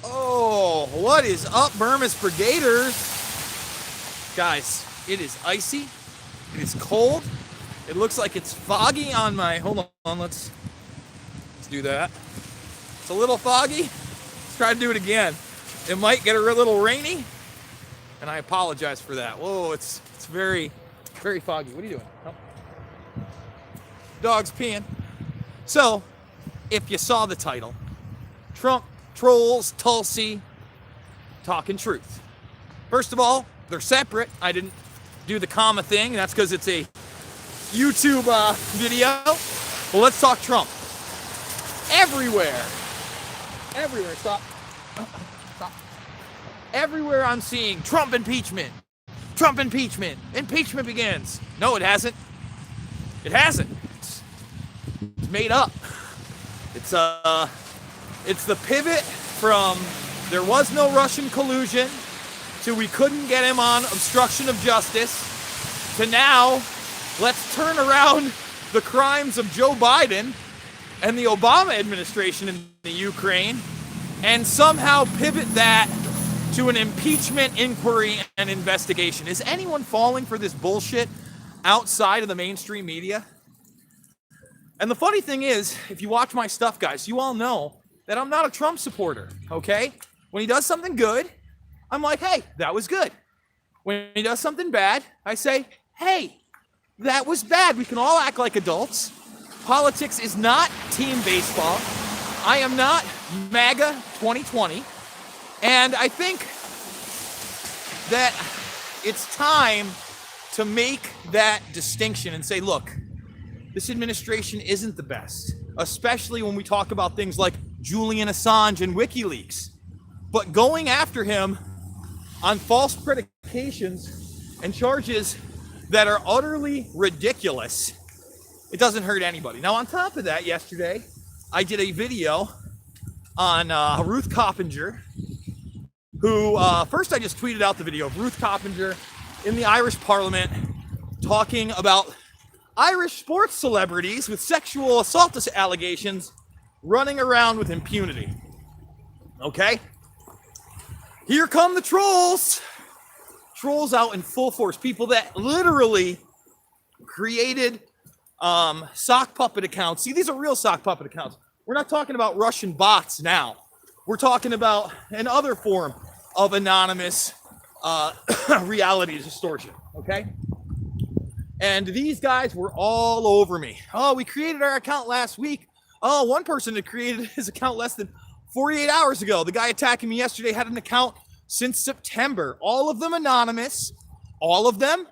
Oh, what is up, Burma's Brigaders? Guys, it is icy. It is cold. It looks like it's foggy on my. Hold on, let's do that. It's a little foggy. Let's try to do it again. It might get a little rainy, and I apologize for that. Whoa, it's very, very foggy. What are you doing? Oh. Dog's peeing. So, if you saw the title, Trump trolls Tulsi talking truth. First of all, they're separate. I didn't do the comma thing. That's because it's a YouTube video. Well, let's talk Trump. Everywhere. Stop. Everywhere I'm seeing Trump impeachment. Trump impeachment. Impeachment begins. No, it hasn't. It hasn't. It's made up. It's the pivot from there was no Russian collusion to we couldn't get him on obstruction of justice to now let's turn around the crimes of Joe Biden and the Obama administration in the Ukraine and somehow pivot that to an impeachment inquiry and investigation. Is anyone falling for this bullshit outside of the mainstream media? And the funny thing is, if you watch my stuff, guys, you all know that I'm not a Trump supporter, okay? When he does something good, I'm like, hey, that was good. When he does something bad, I say, hey, that was bad. We can all act like adults. Politics is not team baseball. I am not MAGA 2020. And I think that it's time to make that distinction and say, look, this administration isn't the best, especially when we talk about things like Julian Assange and WikiLeaks. But going after him on false predications and charges that are utterly ridiculous, it doesn't hurt anybody. Now, on top of that, yesterday, I did a video on Ruth Coppinger, who, first I just tweeted out the video of Ruth Coppinger in the Irish Parliament talking about Irish sports celebrities with sexual assault allegations running around with impunity. Okay? Here come the trolls. Trolls out in full force. People that literally created sock puppet accounts. See, these are real sock puppet accounts. We're not talking about Russian bots now. We're talking about another form of anonymous reality distortion. Okay? And these guys were all over me. Oh, we created our account last week. Oh, one person had created his account less than 48 hours ago. The guy attacking me yesterday had an account since September. All of them anonymous. All of them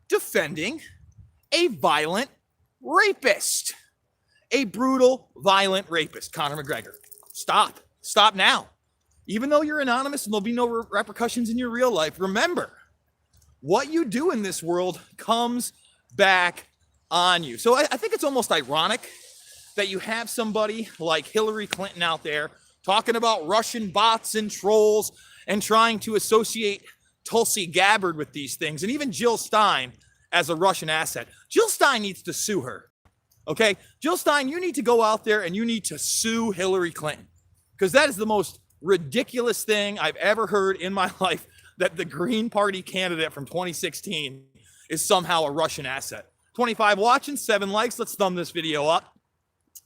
defending a violent rapist. A brutal, violent rapist, Conor McGregor. Stop. Stop now. Even though you're anonymous and there'll be no repercussions in your real life, remember, what you do in this world comes back on you. So I think it's almost ironic that you have somebody like Hillary Clinton out there talking about Russian bots and trolls and trying to associate Tulsi Gabbard with these things, and even Jill Stein as a Russian asset. Jill Stein needs to sue her. Okay? Jill Stein, you need to go out there and you need to sue Hillary Clinton, because that is the most ridiculous thing I've ever heard in my life, that the Green Party candidate from 2016 is somehow a Russian asset. 25 watching, 7 likes. Let's thumb this video up.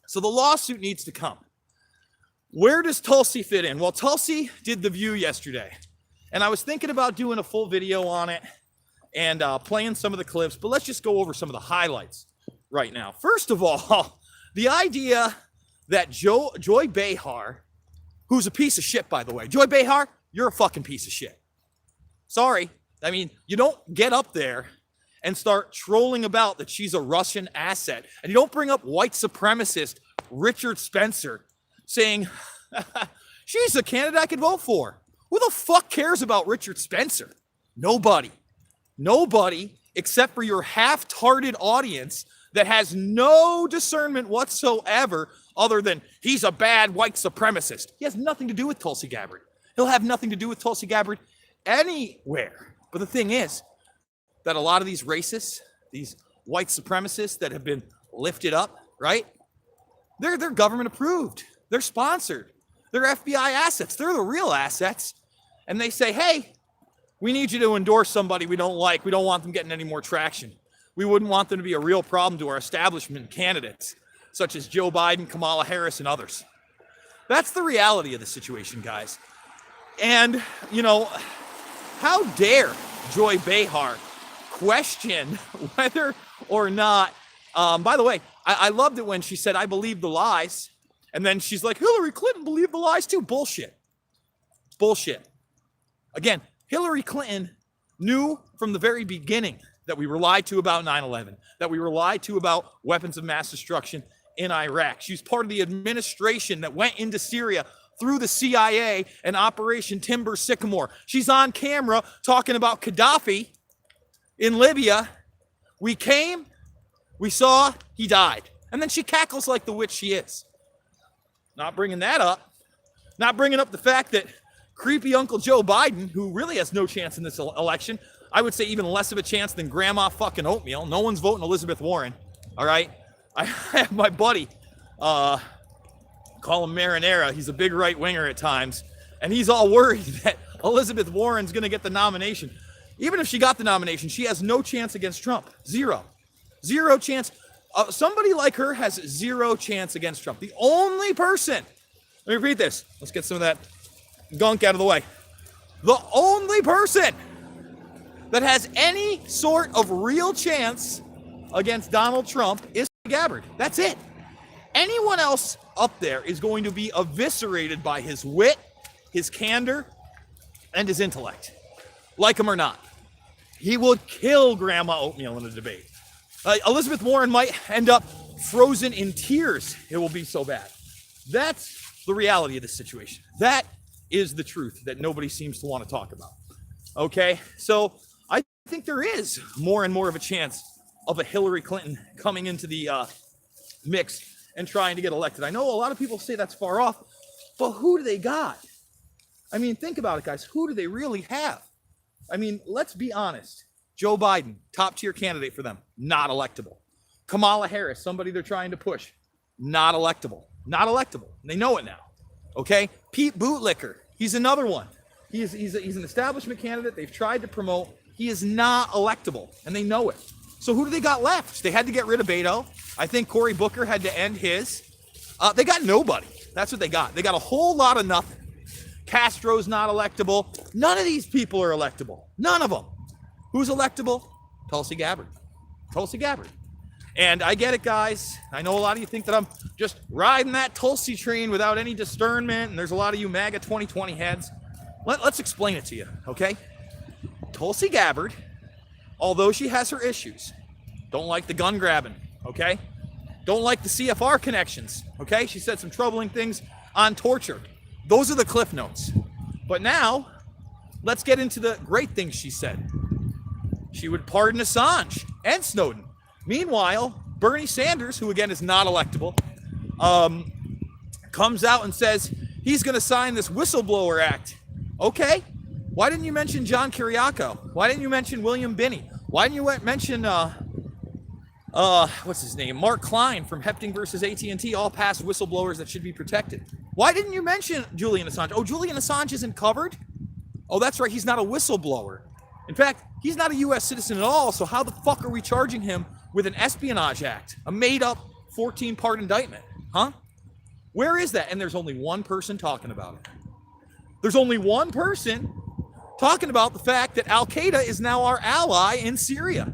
So the lawsuit needs to come. Where does Tulsi fit in? Well, Tulsi did The View yesterday, and I was thinking about doing a full video on it and playing some of the clips, but let's just go over some of the highlights right now. First of all, the idea that Joy Behar, who's a piece of shit, by the way. Joy Behar, you're a fucking piece of shit. Sorry. I mean, you don't get up there and start trolling about that she's a Russian asset. And you don't bring up white supremacist Richard Spencer saying, she's a candidate I could vote for. Who the fuck cares about Richard Spencer? Nobody. Nobody, except for your half-hearted audience that has no discernment whatsoever other than he's a bad white supremacist. He has nothing to do with Tulsi Gabbard. He'll have nothing to do with Tulsi Gabbard anywhere. But the thing is that a lot of these racists, these white supremacists that have been lifted up, right? They're government approved. They're sponsored. They're FBI assets. They're the real assets. And they say, hey, we need you to endorse somebody we don't like. We don't want them getting any more traction. We wouldn't want them to be a real problem to our establishment candidates, such as Joe Biden, Kamala Harris, and others. That's the reality of the situation, guys. And, you know, how dare Joy Behar question whether or not, by the way, I loved it when she said, I believe the lies. And then she's like, Hillary Clinton believed the lies too. Bullshit. Bullshit. Again, Hillary Clinton knew from the very beginning that we were lied to about 9/11, that we were lied to about weapons of mass destruction in Iraq. She was part of the administration that went into Syria through the CIA and Operation Timber Sycamore. She's on camera talking about Gaddafi in Libya. We came, we saw, he died. And then she cackles like the witch she is. Not bringing that up. Not bringing up the fact that creepy Uncle Joe Biden, who really has no chance in this election, I would say even less of a chance than Grandma fucking Oatmeal. No one's voting Elizabeth Warren, all right? I have my buddy, call him Marinara. He's a big right-winger at times, and he's all worried that Elizabeth Warren's going to get the nomination. Even if she got the nomination, she has no chance against Trump. Zero. Zero chance. Somebody like her has zero chance against Trump. The only person, let me repeat this. Let's get some of that gunk out of the way. The only person that has any sort of real chance against Donald Trump is Gabbard. That's it. Anyone else up there is going to be eviscerated by his wit, his candor, and his intellect. Like him or not. He would kill Grandma Oatmeal in a debate. Elizabeth Warren might end up frozen in tears. It will be so bad. That's the reality of the situation. That is the truth that nobody seems to want to talk about. Okay? So I think there is more and more of a chance of a Hillary Clinton coming into the mix and trying to get elected. I know a lot of people say that's far off, but who do they got? I mean, think about it, guys. Who do they really have? I mean, let's be honest. Joe Biden, top tier candidate for them, not electable. Kamala Harris, somebody they're trying to push, not electable. Not electable. They know it now. Okay? Pete Bootlicker, he's another one. He's an establishment candidate they've tried to promote. He is not electable, and they know it. So who do they got left? They had to get rid of Beto. I think Cory Booker had to end his. They got nobody. That's what they got. They got a whole lot of nothing. Castro's not electable. None of these people are electable. None of them. Who's electable? Tulsi Gabbard. Tulsi Gabbard. And I get it, guys. I know a lot of you think that I'm just riding that Tulsi train without any discernment, and there's a lot of you MAGA 2020 heads. Let's explain it to you, okay? Tulsi Gabbard, although she has her issues, don't like the gun grabbing, okay? Don't like the CFR connections, okay? She said some troubling things on torture. Those are the cliff notes. But now, let's get into the great things she said. She would pardon Assange and Snowden. Meanwhile, Bernie Sanders, who again is not electable, comes out and says he's going to sign this whistleblower act. Okay. Why didn't you mention John Kiriakou? Why didn't you mention William Binney? Why didn't you mention, what's his name? Mark Klein from Hepting versus AT&T, all past whistleblowers that should be protected. Why didn't you mention Julian Assange? Oh, Julian Assange isn't covered? Oh, that's right. He's not a whistleblower. In fact, he's not a U.S. citizen at all, so how the fuck are we charging him with an espionage act? A made-up 14-part indictment, huh? Where is that? And there's only one person talking about it. There's only one person talking about the fact that Al-Qaeda is now our ally in Syria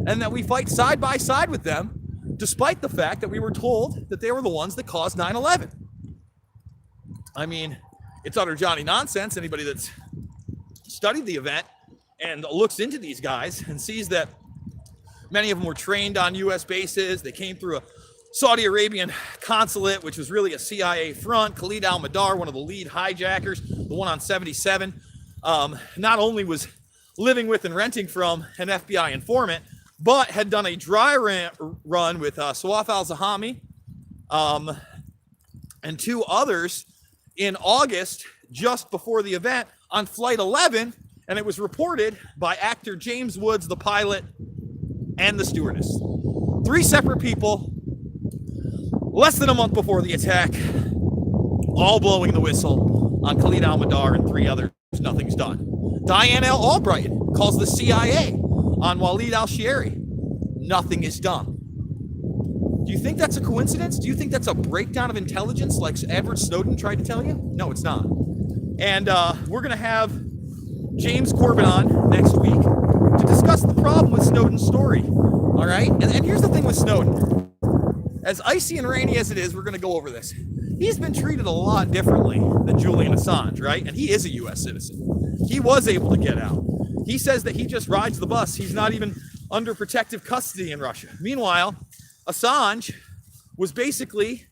and that we fight side by side with them, despite the fact that we were told that they were the ones that caused 9/11. I mean, it's utter Johnny nonsense. Anybody that's studied the event and looks into these guys and sees that many of them were trained on U.S. bases. They came through a Saudi Arabian consulate, which was really a CIA front. Khalid al-Mihdhar, one of the lead hijackers, the one on 77, not only was living with and renting from an FBI informant, but had done a dry run with Sawaf al-Zahami and two others in August, just before the event, on Flight 11, and it was reported by actor James Woods, the pilot, and the stewardess. 3 separate people, less than a month before the attack, all blowing the whistle on Khalid al-Mihdhar and 3 others. Nothing's done. Diane L. Albright calls the CIA on Walid al-Shehri. Nothing is done. Do you think that's a coincidence? Do you think that's a breakdown of intelligence like Edward Snowden tried to tell you? No, it's not. And we're going to have James Corbett on next week to discuss the problem with Snowden's story. All right? And here's the thing with Snowden. As icy and rainy as it is, we're going to go over this. He's been treated a lot differently than Julian Assange, right? And he is a U.S. citizen. He was able to get out. He says that he just rides the bus. He's not even under protective custody in Russia. Meanwhile, Assange was basically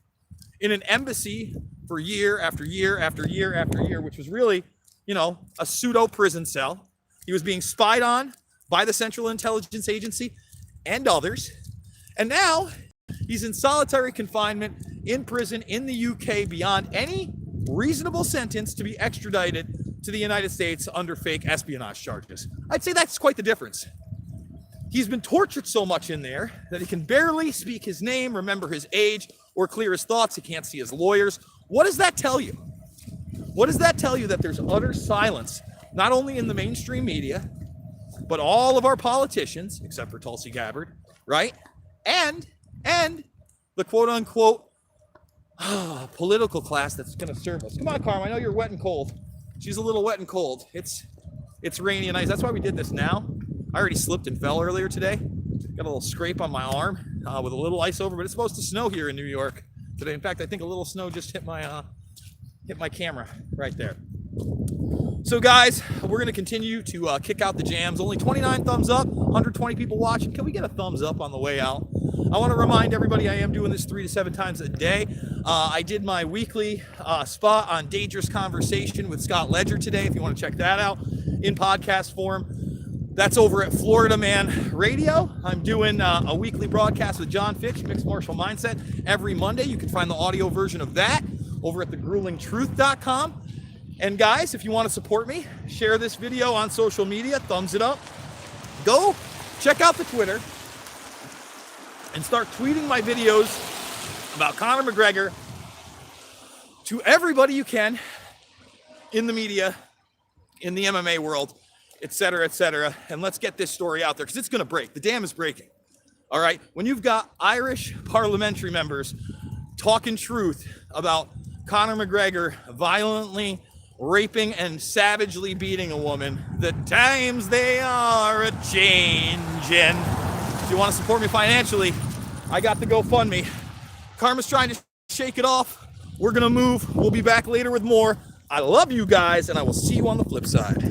in an embassy for year after year after year after year, which was really, a pseudo prison cell. He was being spied on by the Central Intelligence Agency and others. And now he's in solitary confinement in prison in the UK beyond any reasonable sentence to be extradited to the United States under fake espionage charges. I'd say that's quite the difference. He's been tortured so much in there that he can barely speak his name, remember his age, or clear his thoughts. He can't see his lawyers. What does that tell you? What does that tell you? That there's utter silence, not only in the mainstream media, but all of our politicians, except for Tulsi Gabbard, right? And the quote-unquote political class that's going to serve us. Come on, Carm, I know you're wet and cold. She's a little wet and cold. It's rainy and ice. That's why we did this now. I already slipped and fell earlier today. Got a little scrape on my arm with a little ice over, but it's supposed to snow here in New York today. In fact, I think a little snow just hit my camera right there. So guys, we're going to continue to kick out the jams. Only 29 thumbs up, 120 people watching. Can we get a thumbs up on the way out? I want to remind everybody I am doing this 3 to 7 times a day. I did my weekly spot on Dangerous Conversation with Scott Ledger today, if you want to check that out in podcast form. That's over at Florida Man Radio. I'm doing a weekly broadcast with John Fitch, Mixed Martial Mindset, every Monday. You can find the audio version of that over at thegruelingtruth.com. And guys, if you want to support me, share this video on social media, thumbs it up. Go check out the Twitter and start tweeting my videos about Conor McGregor to everybody you can in the media, in the MMA world, etc., and let's get this story out there because it's going to break. The dam is breaking. All right. When you've got Irish parliamentary members talking truth about Conor McGregor violently raping and savagely beating a woman, the times they are a changing. If you want to support me financially, I got the GoFundMe. Karma's trying to shake it off. We're going to move. We'll be back later with more. I love you guys, and I will see you on the flip side.